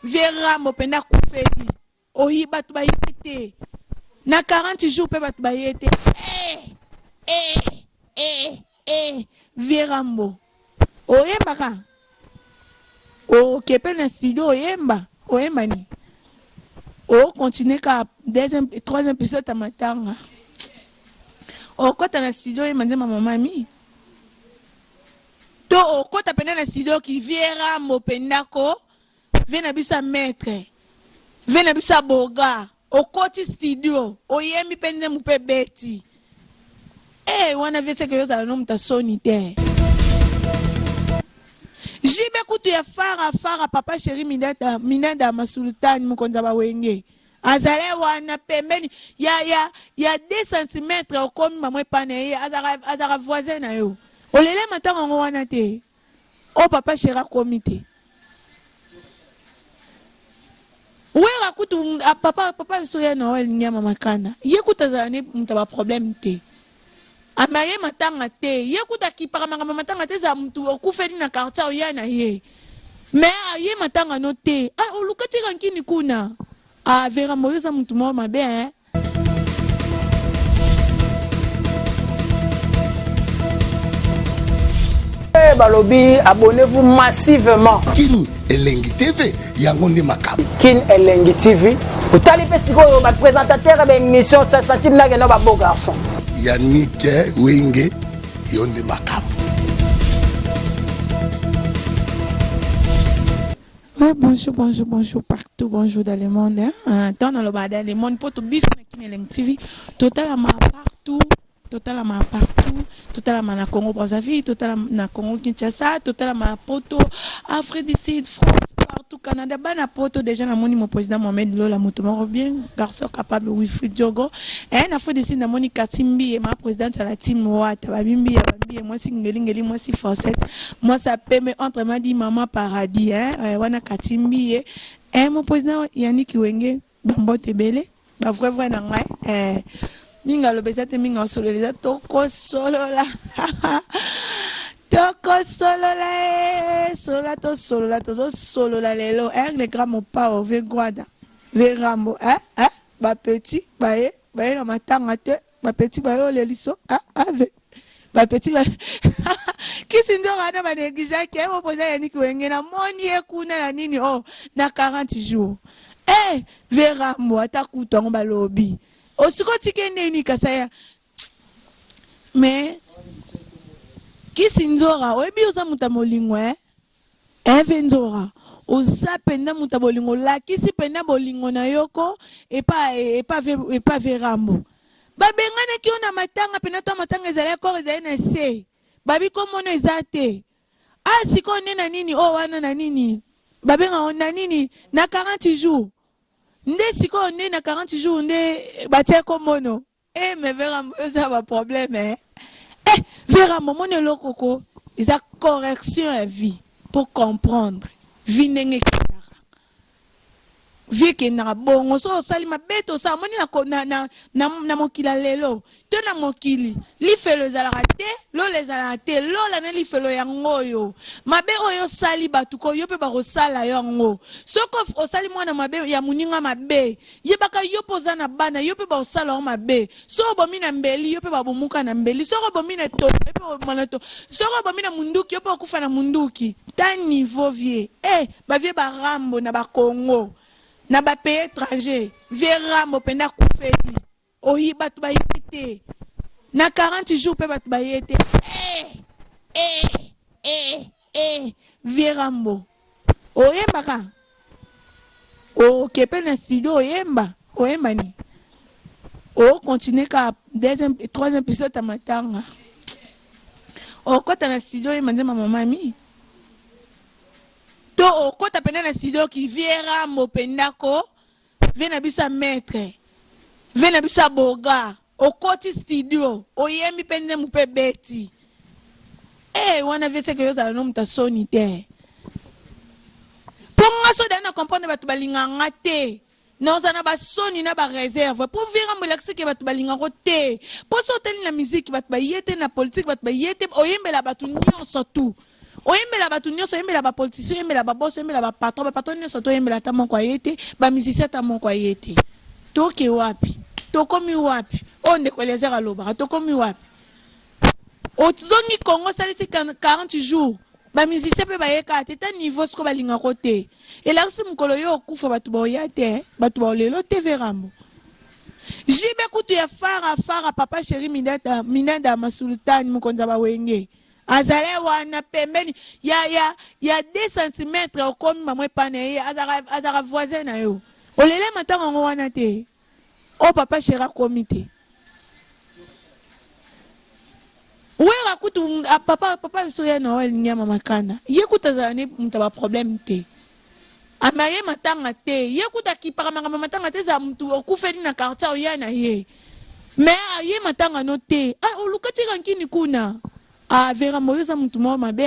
Verambo penda kufeli. Oyi batu ba yete. Na 40 jours pe batu ba yete. Verambo. Oyemba ka. O kepe na studio oyemba. Oyemba ni. O continue ka deuxième, troisième épisode à matanga. O kota na studio oyemba nzema mamami. To o kota pena na studio ki Verambo pendako. Vena bisa maître. Vena bisa boga. O koti studio. O yemi pende mupe beti. Wana vese que yoza no muta sonite. Jibe kutu ya fara papa chéri minada masultani mukonza ba wenge. Azale wana pembeni ya 2 cm okomi mamwe pane ye azara voisin na yo. Olele matanga ngo wana te. O papa chéri komite. Wera kutu papa soya na wali nyama makana. Ye kutazana ne mutaba problème te. Amaye matanga te. Ye kuta kipara mangama matanga te za mtu okufeli na quartier oyana ye. Mais ye matanga no te. Olukati kankini kuna. Vera moyoza mtu mo mabe hein. Balobi, abonnez-vous massivement. Kin Elengi TV, Yangonde Makam. Kin Elengi TV. Vous allez faire ce présentateur de l'émission, ça sentit un beau garçon. Yannick Wenge, Yonde Makam. Bonjour partout, bonjour dans le monde. Dans le bas dans le monde, pour tout bis Kin Elengi TV, totalement partout. Totalement partout, totalement na Congo Brazzaville, totalement na Congo Kinshasa, totalement Poto, Afrique du Sud, France, partout Canada, bana Poto déjà na moni mon président Mohamed Lola Mutomoro bien, garçon capable Wilfried Diogo, en Afrique du Sud na moni Katimbi et ma présidente à la team Wata, babimbi et moi si ngeli moi si Fawcett, moi ça permet entre m'a dit maman paradis wana Katimbi et mon président Yannick Wenge, bambo tebele, ba vrai na ngai minga lo bezate minga solo les toko solo la toko solo la solo la lelo le grand mon pa o ve guada ve rambo ba petit ba na matanga te ba petit ba yo le liso ave ba petit ba kisi ndo rana ba negija ke mo poza Yannick Wenge na moni ekuna na nini na 40 jours ve rambo atakuta ngo ba lobi osiko tikende ni kasaya mais kisinzora oyebi oza mutamolingo venzora oza penda mutabolingo la kisi penda bolingo na yoko epa Verambo babengane ki ona matanga pena to matanga ezali kor ezali na se babi komona eza te siko nde na nini wana na nini babenga na nini na 40 jours nde siko nde na 40 jours nde batie komono mais Verambo eza ba problème Verambo mone lokoko eza correction à vie pour comprendre vie ndenge kinara vie kinara bongo so sali mabeto sa moni na mokila lelo to na mokili li felo zalaka te lo les zalaka te lo la na li felo yango yo mabe oyo sali batu ko yo pe ba kosala yango soko osali mwana mabe ya muninga mabe yebaka yo poza na bana yo pe ba kosala o mabe so bomi na mbeli yo pe ba bomuka na mbeli soko bomi na to pe ba to soko bomi na munduki yo pe kufa na munduki ta niveau vie ba vie ba Rambo na ba Congo na ba pays étranger Verambo penda kufeli oyi batu ba yete na 40 jours pe batu ba yete Verambo oyemba ka o kepe na studio oyemba ni o continue ka deuxième troisième épisode à matanga o kota na studio oyemba nzema mamami to o kota pena na studio ki Verambo pendako vena bisa maître vena bisa boga o koti studio oyemi pende mupe beti wana vese que yoza no muta sonite ponga so dana comprendre batu balinganga te noza na ba soni na ba réserve pour Verambo l'accès que batu balinganga te pour sauter na musique batu ba yete na politique batu ba yete oyembela batu nyonso tout oyembela bato nyonso oyembela bapoliticien oyembela baboso oyembela bapatron nyonso toyembela ata moko aye te bamisisi ata moko aye te toke wapi tokomi wapi oyo ndeko Eliezer alobaka tokomi wapi ozongi Congo osalisi 40 jours bamisisi mpe bayeka te ta niveau siko balingako te elakisi mokolo yo okufa bato baoya te bato baolelo te verambo jibe kutu ya fara papa sheri minada masultani mokonzi bawenge azale wana pembeni ya 2 cm okomi bamwe pana ye azaka voisin na yo olele matango yango wana te o papa sheri akomi te wera kutu papa biso ya na nyama makana ye kutu azala ne mutu ba problème te ama ye matanga te ye kuta kipaka makambo matanga te za mutu okufeli na quartier oya na ye mais ye matanga no te olukati kankini kuna vera moyo za mutu mo mabe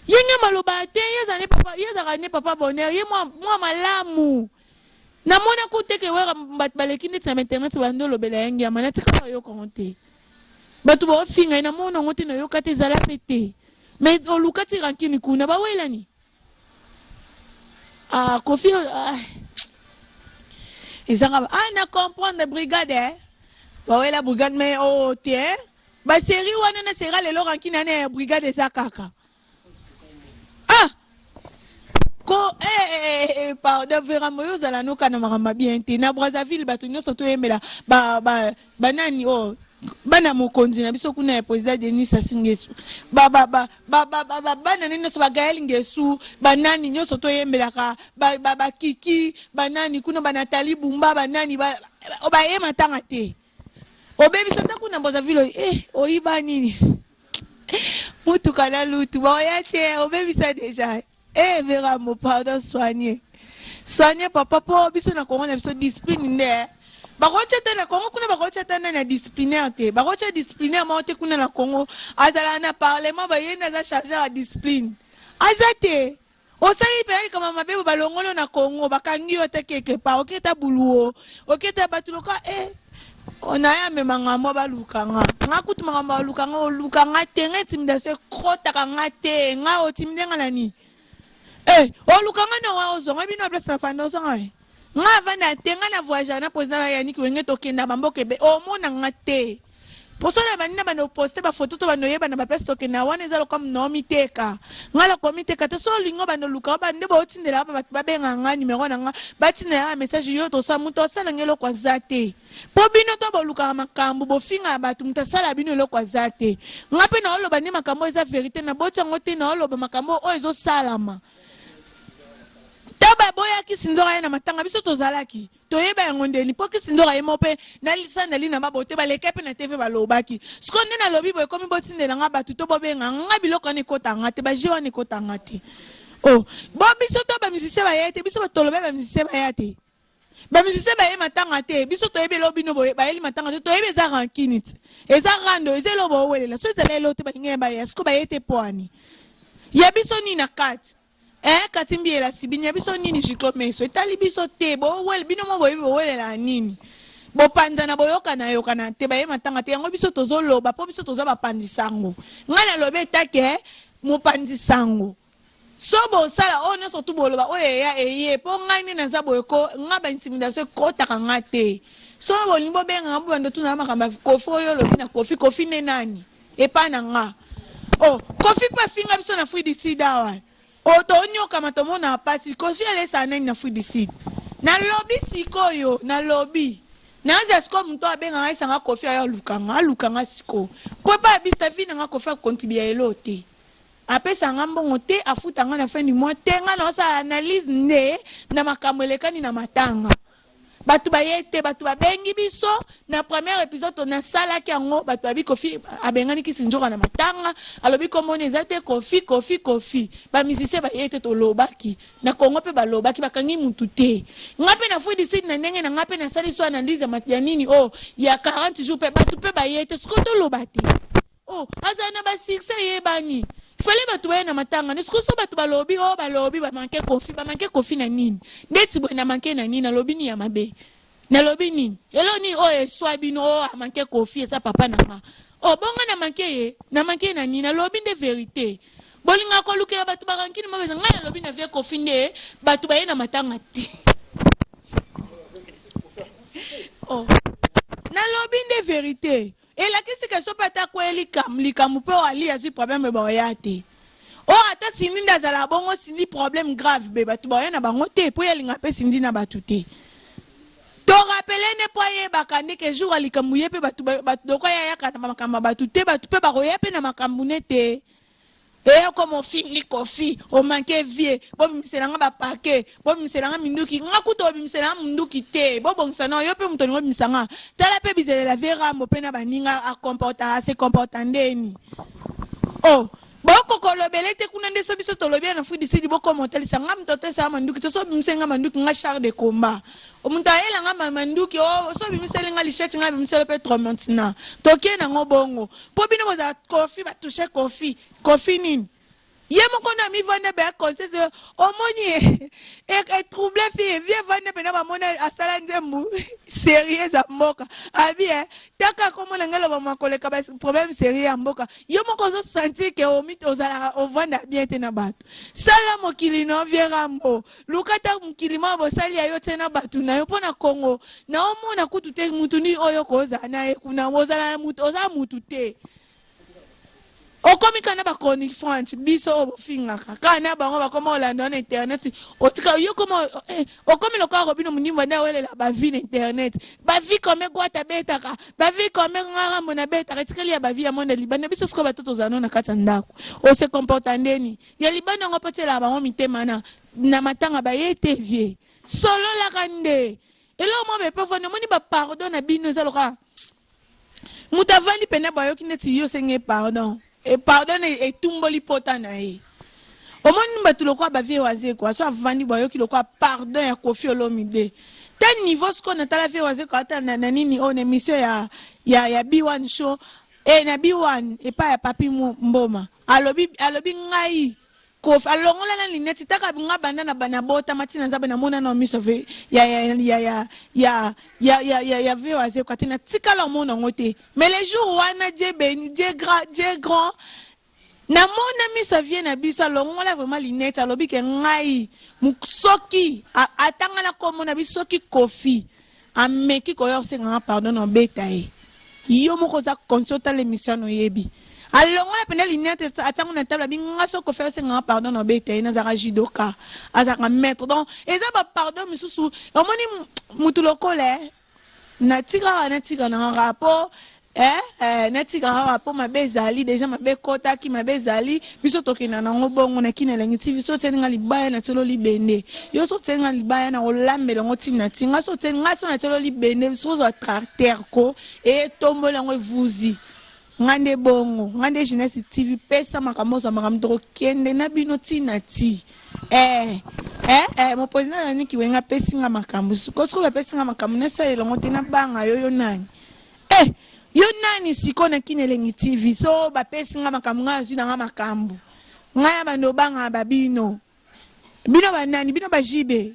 yenge maloba te ye za ne papa bonheur ye moi malamu na mona kuteke wera baleki neti na internet bando lobela yenge ya manati ka yo konte batu ba finga na mona ngote na yo kate zala pete mais olukati kankini kuna ba welani Kofi, ils ont na comprendre brigade bah ouais la brigade mais oh tiens bah série wana na sera le Laurent qui na brigade za kaka pardon vraiment yo zala no kana marama bien te na Brazzaville batu nyoso to yemela banani bana mokonzi na biso kuna ya président Denis Sassou Nguesso bana nini so Gaël Nguesso banani nyoso to yembelaka kiki banani kuna Nathalie Bumba banani ba yema tanga te obebi sata kuna Brazzaville oyiba nini mutu kana lutu ba ya te obebi sa déjà vera mo pardon soigner papa po biso na Congo na biso discipline nde bakocha te na Congo kuna bakocha te na disciplinaire te bakocha disciplinaire ma te kuna na Congo azala na parlement ba yena za charger la discipline azate osali pe kama mabebo balongolo na Congo bakangi yo te quelque part oketa buluo oketa batuloka ona ya memanga mo balukanga ngakutu manga balukanga olukanga te ngetimidase kota kanga te nga otimidenga nani olukanga no wa ozonga bino place na fando zonga nga vana tenga na voyage na président ya Yannick Wenge tokenda bamboke be omona nga te posona banina bano poster ba photo to bano yeba na ba place tokenda wana ezalo comme no miteka ngala komiteka te so lingo bano luka ba ndebo otindela ba bat babenga nga numéro na nga batindela message yo to sa muto sala ngelo kwa zate po bino to boluka makambo bofinga batu mutasala bino lo kwa zate ngape na oloba ni makambo eza vérité na botango te na oloba makambo o ezo salama taba boya kisinzora na matanga biso tozalaki toyeba yango ndeni po kisinzora yemope na lisana lina babote baleke pe na TV balobaki sikonde na lobi boye komi botindela nga batu to bobenga nga biloko ne kotanga te bajiwa ne kotanga te bo biso to ba misise ba yete biso batolobe ba misise ba yate ba misise ba ye matanga te biso toyebe lobi no boye ba yeli matanga te toyebe za rankinit eza rando eza lobo welela so ezela lote ba ngeba ya siko ba yete poani ya biso ni na kati katimbi la sibinya biso nini jikomeso etali biso te bo wel bino mo boyebi welela nini bo panza na boyoka na te ba ye matanga te yango biso tozoloba po biso toza bapandisango ngana lobe take mo pandisango so bo sala ona so tu boloba ya eye po ngani na za boyoko ngaba intimidation kota kanga te so bo limbo benga ngabo bando tu na makamba kofi yo lobi na kofi ne nani epa na nga kofi pa finga biso na fruit du sida wa otonyo kama tomona pasi kosi ele sana na fruit du sida na lobby sikoyo na lobby na zesko mto abenga ngaisa nga kofi ayo lukanga siko po pa bista vina nga kofi contribuer elote apesa ngambongo te afuta nga na fin du mois te nga na sa analyse ne na makambo elekani na matanga batu bayete batu babengi biso na premier épisode na sala ki yango batu abi kofi abengani kisinjoka na matanga alobi komone ezate kofi ba musicien bayete to lobaki na Kongo pe balobaki bakangi mutu te ngape na fruit du sud na ndenge na ngape na sali so analyse ya nini ya 40 jours pe batu pe bayete skoto lobati azana ba succès yebani fallait batu na matanga ne sko so batu balobi ba manke kofi na nini ndeti bo na manke na nini na lobi ni ya mabe na lobi nini elo ni eswa bino manke kofi esa papa na ma bonga na manke na nini na lobi de vérité bolinga ko lukela batu barankini mabeza ngai lobi na vie Kofi nde batu baye na matanga ti oh na lobi nde vérité et la kisi ke so pata ko likambu pe ali asi problème ba oyate oh ata sindi ndazala bongo sindi problème grave be batu baye na bango te po yalinga pe sindi na batu te to rappeler ne po ye bakande ke jour alikambu ye pe batu doko ya yakana makamba batu te batu pe ba koyepe na makambu ne te. Et comme on finit Kofi, on manquait vieux, bon, c'est là, ba paquet, bon, c'est là, minduki, nga kuto, c'est là, minduki te, bon, ça non, yo pe mutoni, bon, ça tala pe bizele la vera, mo pena baninga a comporta, se comportandeni. Oh, bon, koko lobele te kunande so biso to lobia na fui disi di boko motel sa ngam tote sa manduki, to so bimsenga manduki nga char de combat. O munta ela nga manduki, oh, so bimsele nga lichette nga bimsele pe tromontina. Toke na ngobongo. Po bino boza Kofi ba toucher Kofi nini. Ye moko na mi vande be conseil omoni e trouble fille vie vande be na ba mona asala ndembu sérieux za mboka abi taka komo na ngelo ba makoleka ba problème sérieux ya mboka ye moko zo sentir que omi ozala ovanda bien te na bato sala mokili no vierambo lukata mokili ma bo sali ayo te na bato na yo pona Congo na omona kutu te mutu ni oyo koza na e kuna ozala mutu oza mutu te. Okomi kana ba chronique France biso obofingaka kana bango bakoma olanda na internet otika yo koma okomi loka robino munimba na welela ba vie na internet ba vie comme gwata betaka ba vie comme ngara mona betaka tikali ya ba vie ya monde libana biso sko batoto zano na kata ndako o se comporta ndeni ya libana ngopotela bango mitema na matanga ba yete vie solo la kande elo mo be pofane moni ba pardon na bino zaloka mutavali pena ba yo kineti yo senge pardon. Et pardonne et tumboli potana e. Au moins nous battu le quoi ba vie oisé quoi. Soit vandi boyo qui le quoi pardon ya Kofi Olomide. Tel niveau ce qu'on a la vie oisé quoi ta nanini on émission ya B1 show et na B1 et pas ya papi mboma. Alobi ngai Kofi alongola na lineti taka nga banda na bana bota matina za bana mona na miso ve ya vie oisé quoi tina tika la mona ngote. Mais les jours wana Dieu béni Dieu grand na mona miso vient na bisa longola vraiment lineti alobi ke ngai musoki atanga na komo na bisoki Kofi ameki ko yo senga pardon no betaye yo moko za consulta l'émission no yebi alors on a peine l'inette attends on a table binga so ko faire senga pardon no betaye na zaka jidoka azaka maître donc et ça ba pardon misusu omoni mutu lokole na tika na rapport natika rapport mabezali déjà mabekota ki mabezali biso tokena na ngobongo na kinelengi TV so tsenga libaya na tolo libende yo so tsenga libaya na olambela ngotina tinga so tsenga so na tolo libende so zo tracteur ko et tombola ngo vuzi ngande bongo ngande jeunesse TV pesa makambo za makambo kende na bino tina ti mon président nani ki wenga pesinga makambo ko so pesinga makambo na sale ngo tina banga yo nani yo nani siko na kinelengi TV so ba pesinga makambo nga azu na makambo ngaya bando banga babino bino banani bino bajibe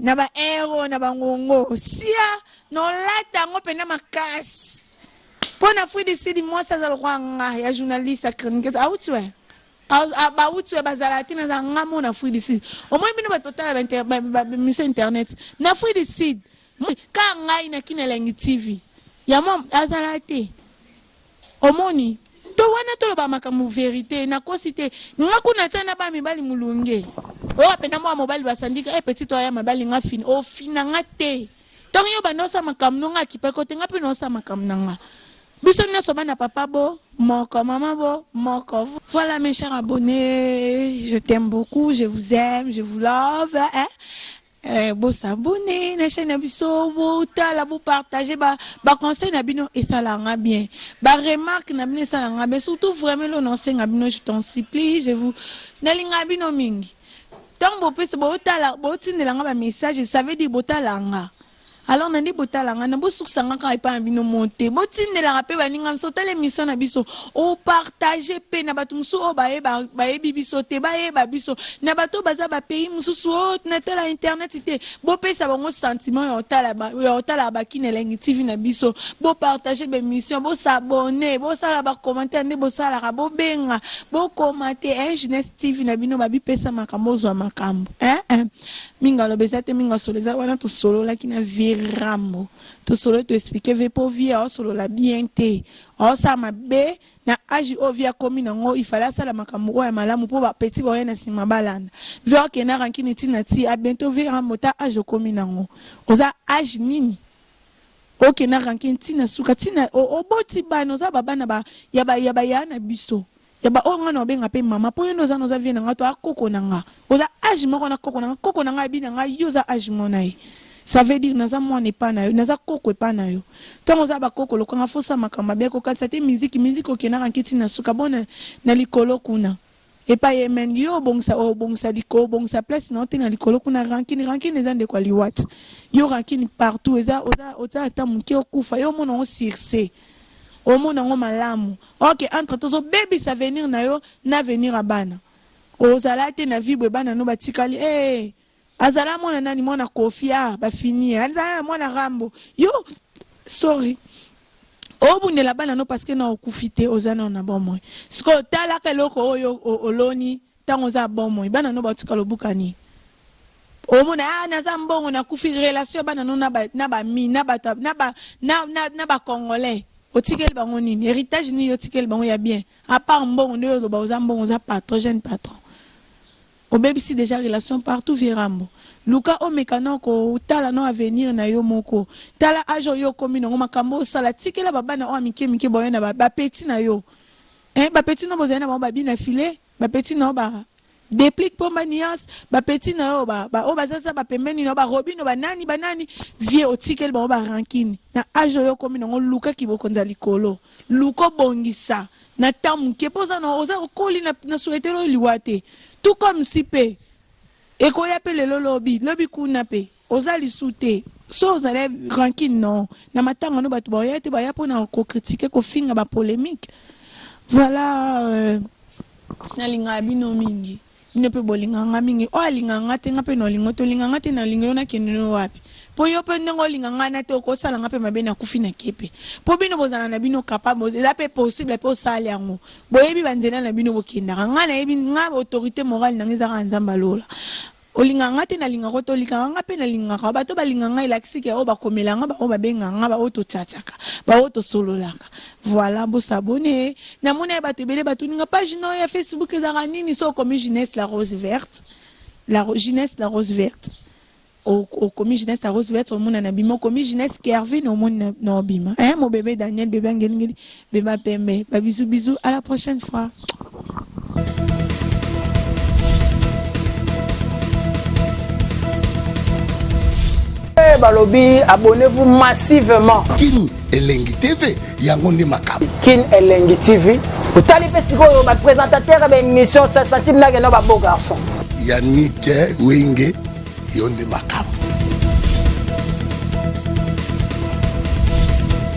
na ba ero na bangongo sia no lata ngo pena makasi pona fui decide moi ça za lwanga ya journaliste chronique autwe ba utwe bazalati na ngamo na fui decide au moins bino ba total ba mission internet na fui decide ka ngai na kinelengi TV ya mom azalate omoni to wana to ba makamu vérité na kosite ngakuna tana ba mibali mulunge o apena mo mobali basandika petit to ya mabali ngafini o fina ngate donc yo banosa makamu nga kipeko te ngapi no sa makamu nga biso na soba na papa bo moko maman bo moko. Voilà mes chers abonnés, je t'aime beaucoup, je vous aime, je vous love bo s'abonner na chaîne biso bo tala bo partager ba conseil na bino et ça la bien ba remarque na bino ça la bien surtout vraiment le non senga bino je t'en supplie je vous na linga bino mingi tant bo pese bo tala bo tindela nga ba message ça veut dire bo tala nga alors nandi botalanga na bosuksanga ka epa bino monter botindela pe baninga mso tala émission na biso o partager pe na bato mso o bayebi biso te bayeba biso na bato baza ba pays mususu o na tala internet te bo pesa bango sentiment ya otala bakine Elengi TV na biso bo partager be émission bo s'abonner bo sala ba commentaire nde bo sala ka bo benga bo commenter Jeunesse TV na bino babi pesa makambo zo makambo minga lobezate minga soleza wana to solo la kina virambo to solo to expliquer ve po via solo la bien te o sa mabe na aji ovia komi nango ifala sala makambo ya malamu po ba petit boye na sima balanda vio ke na rankini tina ti a bientôt virambo ta aji komi nango oza aji nini oke na rankini tina suka tina o boti bana oza babana ba ya na biso yaba onga no benga pe mama po yendo za no za viena ngato akoko nanga oza age moko na koko nanga bi nanga yoza age monai ça veut dire naza mwana epa na yo naza koko epa na yo tongo za ba koko lokanga fosa makamba be ko kansa te musique okena nkiti na suka bona na likolo kuna epa yemen yo bongsa liko bongsa place na te na likolo kuna rankini za nde kwa liwat yo rankini partout oza ata muke okufa yo mona on circe au monde en malamu. Ok, entre tous baby ça venir na yo na venir abana. Ozalate na vibre bana no batikali azala mona nani mona kofia ba fini. Azala mona rambo. Yo sorry. Obunela bana no parce que na okufite ozana na bon moy. Sko tala keloko oyo oloni tango za bon moy. Bana no batikalo bukani. Omona na za mbongo na kufi relation bana no na ba congolais. Otikel bango nini héritage ni otikel bango ya bien à part mbongo nde yo ba ozambongo za patron jeune patron obebi si déjà relation partout virambo luka o mekano ko tala no avenir na yo moko tala ajo yo komi no makambo sala tikela babana o amike boyo na ba petit na yo ba petit no bozana ba bina filé ba petit no ba déplique pour manias ba petit na yo ba o bazaza ba pembeni no ba robino ba nani vie otikel ba rankini na ajo yo komi no luka kibokonza likolo luko bongisa na tamu ke poza no oza okoli na souhaitero liwate tout comme si pe eko ya pe lelo lobi kuna pe oza lisute so oza rankini non na matanga no batu ba yete ba ya pona ko critiquer ko finga ba polémique voilà na linga bino mingi ne pe bolinganga mingi o alinganga te ngape no lingoto linganga te na lingelo na keneno wapi po yo pe ngo linganga na te ko sala ngape mabe na kufi na kepe po bino bozana na bino capable la pe possible pe osali yango boyebi banzena na bino bokinda nga na yebi nga autorité morale na ngiza ka nzamba lola olinganga te na lingako to linganga pe na lingaka bato balinganga ilakisike o bakomelanga ba o babenganga ba oto tchatchaka ba oto sololaka voilà bo s'abonner na mona bato bele bato ninga page no ya Facebook ezaka nini so comme Jeunesse la Rose Verte Jeunesse la Rose Verte au commis Jeunesse la Rose Verte au mona na bimo commis Jeunesse Kervin au mona no bima mon bébé Daniel bébé ngeli bébé pembe ba bisous à la prochaine fois. Balobi, abonnez-vous massivement. Kin Elengi TV, Yangonde Makam. Kin Elengi TV. Vous allez faire ce que votre présentateur de l'émission, ça sentit que nous sommes beaux garçons. Yannick Wenge, Yonde Makam.